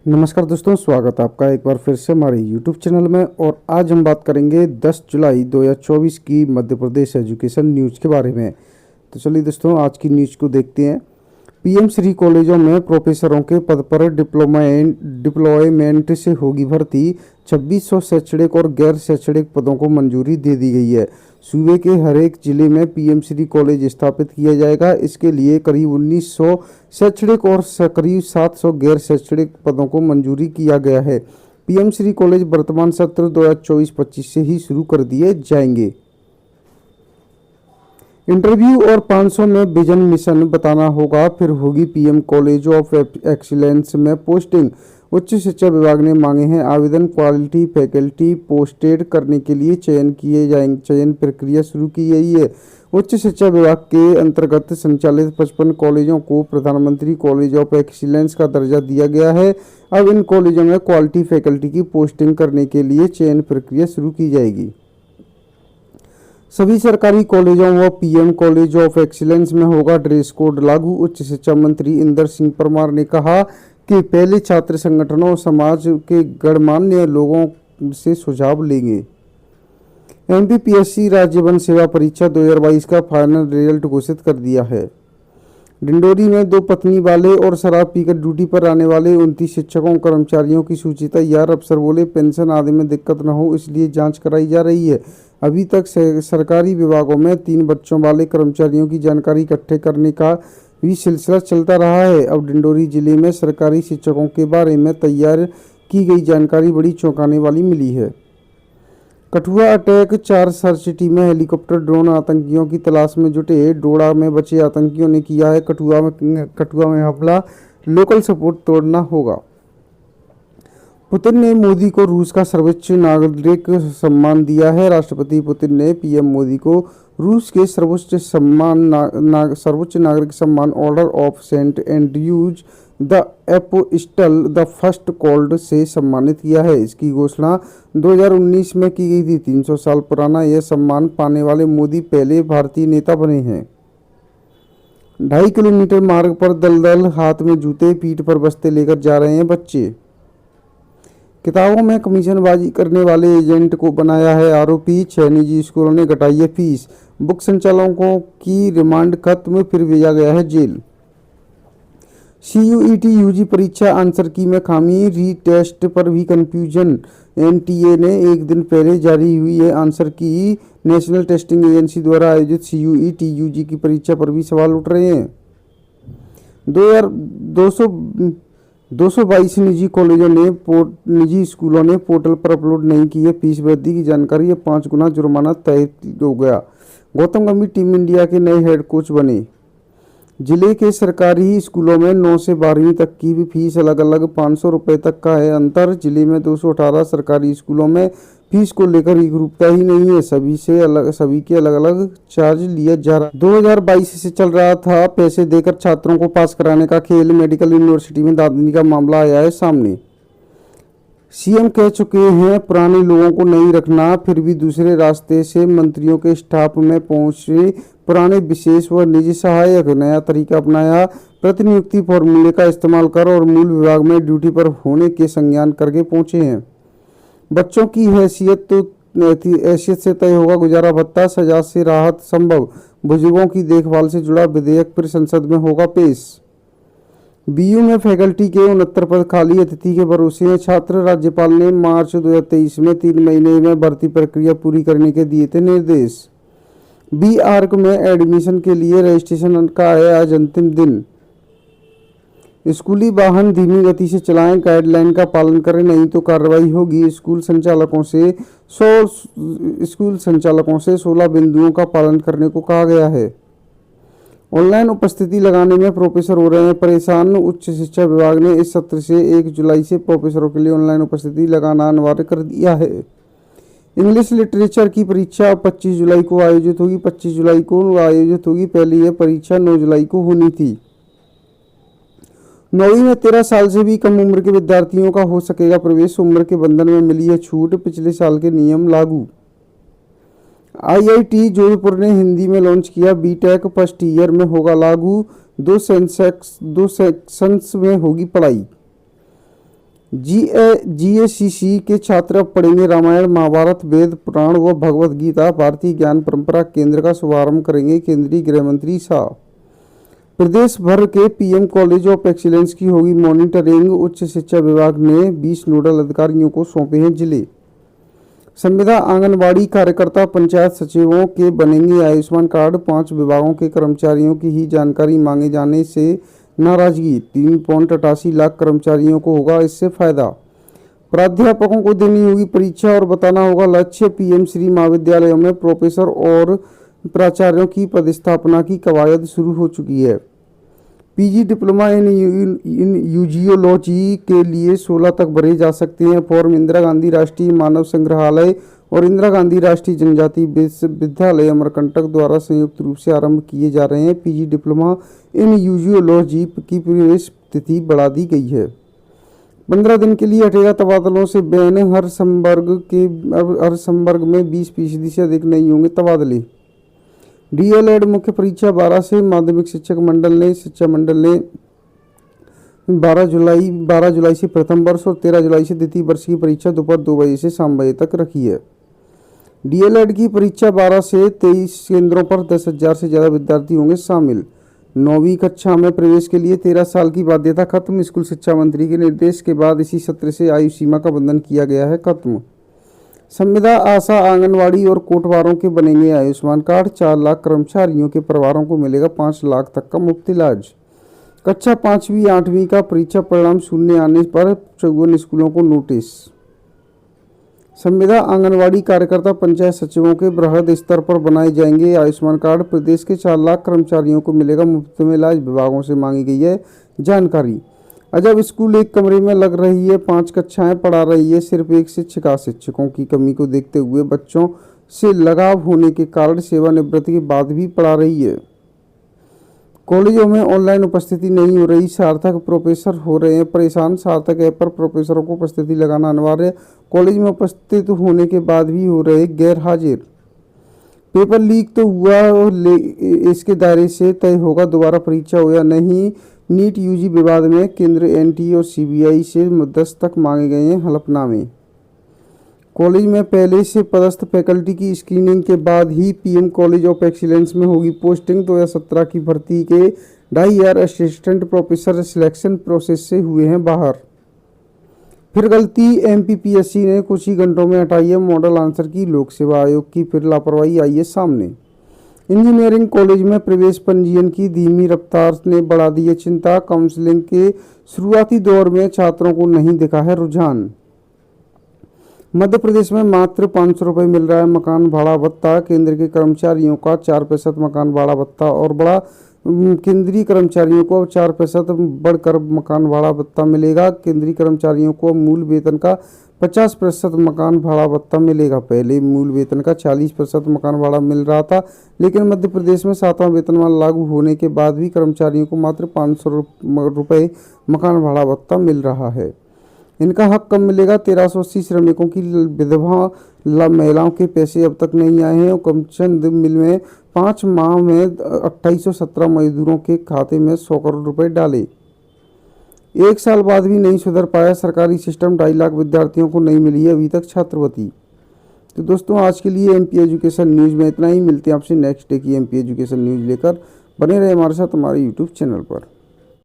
नमस्कार दोस्तों, स्वागत है आपका एक बार फिर से हमारे YouTube चैनल में। और आज हम बात करेंगे 10 जुलाई 2024 की मध्य प्रदेश एजुकेशन न्यूज़ के बारे में। तो चलिए दोस्तों, आज की न्यूज़ को देखते हैं। पीएम श्री कॉलेजों में प्रोफेसरों के पद पर डिप्लॉयमेंट से होगी भर्ती। 2600 शैक्षणिक और गैर शैक्षणिक पदों को मंजूरी दे दी गई है। सूबे के हर एक जिले में पीएम श्री कॉलेज स्थापित किया जाएगा। इसके लिए करीब 1900 शैक्षणिक और करीब 700 गैर शैक्षणिक पदों को मंजूरी किया गया है। पीएम श्री कॉलेज वर्तमान सत्र 2024-25 से ही शुरू कर दिए जाएंगे। इंटरव्यू और 500 में विजन मिशन बताना होगा, फिर होगी पीएम कॉलेज ऑफ एक्सीलेंस में पोस्टिंग। उच्च शिक्षा विभाग ने मांगे हैं आवेदन। क्वालिटी फैकल्टी पोस्टेड करने के लिए चयन प्रक्रिया शुरू की गई है। उच्च शिक्षा विभाग के अंतर्गत संचालित 55 कॉलेजों को प्रधानमंत्री कॉलेज ऑफ एक्सीलेंस का दर्जा दिया गया है। अब इन कॉलेजों में क्वालिटी फैकल्टी की पोस्टिंग करने के लिए चयन प्रक्रिया शुरू की जाएगी। सभी सरकारी कॉलेजों व पीएम कॉलेज ऑफ एक्सीलेंस में होगा ड्रेस कोड लागू। उच्च शिक्षा मंत्री इंदर सिंह परमार ने कहा कि पहले छात्र संगठनों और समाज के गणमान्य लोगों से सुझाव लेंगे। एमपीपीएससी राज्य वन सेवा परीक्षा 2022 का फाइनल रिजल्ट घोषित कर दिया है। डिंडोरी में 2 पत्नी वाले और शराब पीकर ड्यूटी पर आने वाले 29 शिक्षकों कर्मचारियों की सूची तैयार। अफसर बोले पेंशन आदि में दिक्कत न हो, इसलिए जांच कराई जा रही है। अभी तक सरकारी विभागों में 3 बच्चों वाले कर्मचारियों की जानकारी इकट्ठे करने का भी सिलसिला चलता रहा है। अब डिंडोरी जिले में सरकारी शिक्षकों के बारे में तैयार की गई जानकारी बड़ी चौंकाने वाली मिली है। कठुआ अटैक 4 सर्च टीमें हेलीकॉप्टर ड्रोन आतंकियों की तलाश में जुटे। डोडा में बचे आतंकियों ने किया है कठुआ में हमला। लोकल सपोर्ट तोड़ना होगा। पुतिन ने मोदी को रूस का सर्वोच्च नागरिक सम्मान दिया है। राष्ट्रपति पुतिन ने पीएम मोदी को रूस के सर्वोच्च नागरिक सम्मान order of Saint Andrews the apostle the first called से सम्मानित किया है। इसकी घोषणा 2019 में की गई थी। 300 साल पुराना यह सम्मान पाने वाले मोदी पहले भारतीय नेता बने हैं। 2.5 किलोमीटर मार्ग पर दलदल, हाथ में जूते, पीठ पर बस्ते लेकर जा रहे हैं बच्चे। किताबों में कमीशनबाजी करने वाले एजेंट को बनाया है आरोपी। 6 निजी स्कूलों ने घटाई है फीस। बुक संचालकों की रिमांड खत्म, फिर भेजा गया है जेल। CUET यूजी परीक्षा आंसर की में खामी, रीटेस्ट पर भी कंफ्यूजन। एनटीए ने एक दिन पहले जारी हुई है आंसर की। नेशनल टेस्टिंग एजेंसी द्वारा आयोजित CUET यूजी की परीक्षा पर भी सवाल उठ रहे हैं। 222 निजी स्कूलों ने पोर्टल पर अपलोड नहीं की है फीस वृद्धि की जानकारी। ये 5 गुना जुर्माना तय हो गया। गौतम गंभीर टीम इंडिया के नए हेड कोच बने। जिले के सरकारी स्कूलों में 9 से 12वीं तक की भी फीस अलग अलग 500 रुपये तक का है अंतर। जिले में 218 सरकारी स्कूलों में फीस को लेकर एकरूपता ही नहीं है। सभी के अलग अलग चार्ज लिया जा रहा। 2022 से चल रहा था पैसे देकर छात्रों को पास कराने का खेल। मेडिकल यूनिवर्सिटी में दादनी का मामला आया है सामने। सीएम कह चुके हैं पुराने लोगों को नहीं रखना, फिर भी दूसरे रास्ते से मंत्रियों के स्टाफ में पहुंचे पुराने विशेष व निजी सहायक। नया तरीका अपनाया, प्रतिनियुक्ति फॉर्मूले का इस्तेमाल कर और मूल विभाग में ड्यूटी पर होने के संज्ञान करके पहुंचे हैं। बच्चों की हैसियत से तय होगा गुजारा भत्ता, सजा से राहत संभव। बुजुर्गों की देखभाल से जुड़ा विधेयक फिर संसद में होगा पेश। बीयू में फैकल्टी के 69 पद खाली, अतिथि के भरोसे हैं छात्र। राज्यपाल ने मार्च 2023 में 3 महीने में भर्ती प्रक्रिया पूरी करने के दिए थे निर्देश। बी आर्क में एडमिशन के लिए रजिस्ट्रेशन का है आज अंतिम दिन। स्कूली वाहन धीमी गति से चलाएं, गाइडलाइन का पालन करें, नहीं तो कार्रवाई होगी। स्कूल संचालकों से 16 बिंदुओं का पालन करने को कहा गया है। ऑनलाइन उपस्थिति लगाने में प्रोफेसर हो रहे हैं परेशान। उच्च शिक्षा विभाग ने इस सत्र से 1 जुलाई से प्रोफेसरों के लिए ऑनलाइन उपस्थिति लगाना अनिवार्य कर दिया है। इंग्लिश लिटरेचर की परीक्षा 25 जुलाई को आयोजित होगी। 25 जुलाई को आयोजित होगी। पहले यह परीक्षा 9 जुलाई को होनी थी। 9वीं में 13 साल से भी कम उम्र के विद्यार्थियों का हो सकेगा प्रवेश। उम्र के बंधन में मिली है छूट, पिछले साल के नियम लागू। IIT जोधपुर ने हिंदी में लॉन्च किया बीटेक, फर्स्ट ईयर में होगा लागू। 2 सेक्शंस में होगी पढ़ाई। जीएसीसी के छात्र अब पढ़ेंगे रामायण, महाभारत, वेद पुराण व भगवत गीता। भारतीय ज्ञान परंपरा केंद्र का शुभारंभ करेंगे केंद्रीय गृह मंत्री शाह। प्रदेश भर के पीएम कॉलेज ऑफ एक्सीलेंस की होगी मॉनिटरिंग। उच्च शिक्षा विभाग ने 20 नोडल अधिकारियों को सौंपे हैं जिले। संविदा आंगनबाड़ी कार्यकर्ता पंचायत सचिवों के बनेंगे आयुष्मान कार्ड। 5 विभागों के कर्मचारियों की ही जानकारी मांगे जाने से नाराजगी। 3.88 लाख कर्मचारियों को होगा इससे फायदा। प्राध्यापकों को देनी होगी परीक्षा और बताना होगा लक्ष्य। पीएम श्री महाविद्यालयों में प्रोफेसर और प्राचार्यों की पदस्थापना की कवायद शुरू हो चुकी है। पीजी डिप्लोमा इन यूजियोलॉजी के लिए 16 तक भरे जा सकते हैं फॉर्म। इंदिरा गांधी राष्ट्रीय मानव संग्रहालय और इंदिरा गांधी राष्ट्रीय जनजाति विश्वविद्यालय अमरकंटक द्वारा संयुक्त रूप से आरंभ किए जा रहे हैं पीजी डिप्लोमा इन यूजियोलॉजी की प्रवेश तिथि बढ़ा दी गई है। 15 दिन के लिए हटेगा तबादलों से बैन। हर संवर्ग में 20% से अधिक नहीं होंगे तबादले। डीएलएड मुख्य परीक्षा 12 से। माध्यमिक शिक्षा मंडल ने 12 जुलाई से प्रथम वर्ष और 13 जुलाई से द्वितीय वर्ष की परीक्षा दोपहर 2 बजे से शाम बजे तक रखी है। डीएलएड की परीक्षा 12 से 23 केंद्रों पर 10,000 से ज़्यादा विद्यार्थी होंगे शामिल। 9वीं कक्षा में प्रवेश के लिए 13 साल की बाध्यता खत्म। स्कूल शिक्षा मंत्री के निर्देश के बाद इसी सत्र से आयु सीमा का बंधन किया गया है खत्म। संविदा, आशा, आंगनवाड़ी और कोटवारों के बनेंगे आयुष्मान कार्ड। 4 लाख कर्मचारियों के परिवारों को मिलेगा 5 लाख तक का मुफ्त इलाज। कक्षा 5वीं 8वीं का परीक्षा परिणाम शून्य आने पर 54 स्कूलों को नोटिस। संविदा, आंगनवाड़ी कार्यकर्ता, पंचायत सचिवों के बृहद स्तर पर बनाए जाएंगे आयुष्मान कार्ड। प्रदेश के 4 लाख कर्मचारियों को मिलेगा मुफ्त में इलाज। विभागों से मांगी गई है जानकारी। अजब स्कूल एक कमरे में लग रही है, 5 कक्षाएं पढ़ा रही है सिर्फ एक शिक्षिका। शिक्षकों की कमी को देखते हुए बच्चों से लगाव होने के कारण सेवानिवृत्ति के बाद भी पढ़ा रही है। कॉलेजों में ऑनलाइन उपस्थिति नहीं हो रही, सार्थक प्रोफेसर हो रहे हैं परेशान। सार्थक ऐप पर प्रोफेसरों को उपस्थिति लगाना अनिवार्य। कॉलेज में उपस्थित होने के बाद भी हो रहे गैर हाजिर। पेपर लीक तो हुआ और इसके दायरे से तय होगा दोबारा परीक्षा हो या नहीं। नीट यूजी विवाद में केंद्र एनटीए और सीबीआई से मध्यस्थक मांगे गए हैं हलफनामे। कॉलेज में पहले से पदस्थ फैकल्टी की स्क्रीनिंग के बाद ही पीएम कॉलेज ऑफ एक्सीलेंस में होगी पोस्टिंग। 2017 की भर्ती के 2,500 असिस्टेंट प्रोफेसर सिलेक्शन प्रोसेस से हुए हैं बाहर। फिर गलती, एमपीपीएससी ने कुछ ही घंटों में हटाई है मॉडल आंसर की। लोक सेवा आयोग की फिर लापरवाही आई है सामने। इंजीनियरिंग कॉलेज में प्रवेश पंजीयन की धीमी रफ्तार ने बढ़ा दी है चिंता। काउंसलिंग के शुरुआती दौर में छात्रों को नहीं दिखा है रुझान। मध्य प्रदेश में मात्र 500 रुपये मिल रहा है मकान भाड़ा भत्ता। केंद्र के कर्मचारियों का 4% मकान भाड़ा भत्ता और बड़ा केंद्रीय कर्मचारियों को 4% बढ़कर मकान भाड़ा भत्ता मिलेगा। केंद्रीय कर्मचारियों को मूल वेतन का 50% मकान भाड़ा भत्ता मिलेगा। पहले मूल वेतन का 40% मकान भाड़ा मिल रहा था, लेकिन मध्य प्रदेश में 7वां वेतनमान लागू होने के बाद भी कर्मचारियों को मात्र 500 रुपये मकान भाड़ा भत्ता मिल रहा है। इनका हक कब मिलेगा? 1380 श्रमिकों की विधवा महिलाओं के पैसे अब तक नहीं आए हैं। हुकमचंद मिल में 5 माह में 2817 मजदूरों के खाते में 100 करोड़ रुपए डाले। 1 साल बाद भी नहीं सुधर पाया सरकारी सिस्टम। 2.5 लाख विद्यार्थियों को नहीं मिली है अभी तक छात्रवृत्ति। तो दोस्तों, आज के लिए एमपी एजुकेशन न्यूज़ में इतना ही। मिलते हैं आपसे नेक्स्ट डे की एमपी एजुकेशन न्यूज़ लेकर। बने रहे हमारे साथ हमारे यूट्यूब चैनल पर।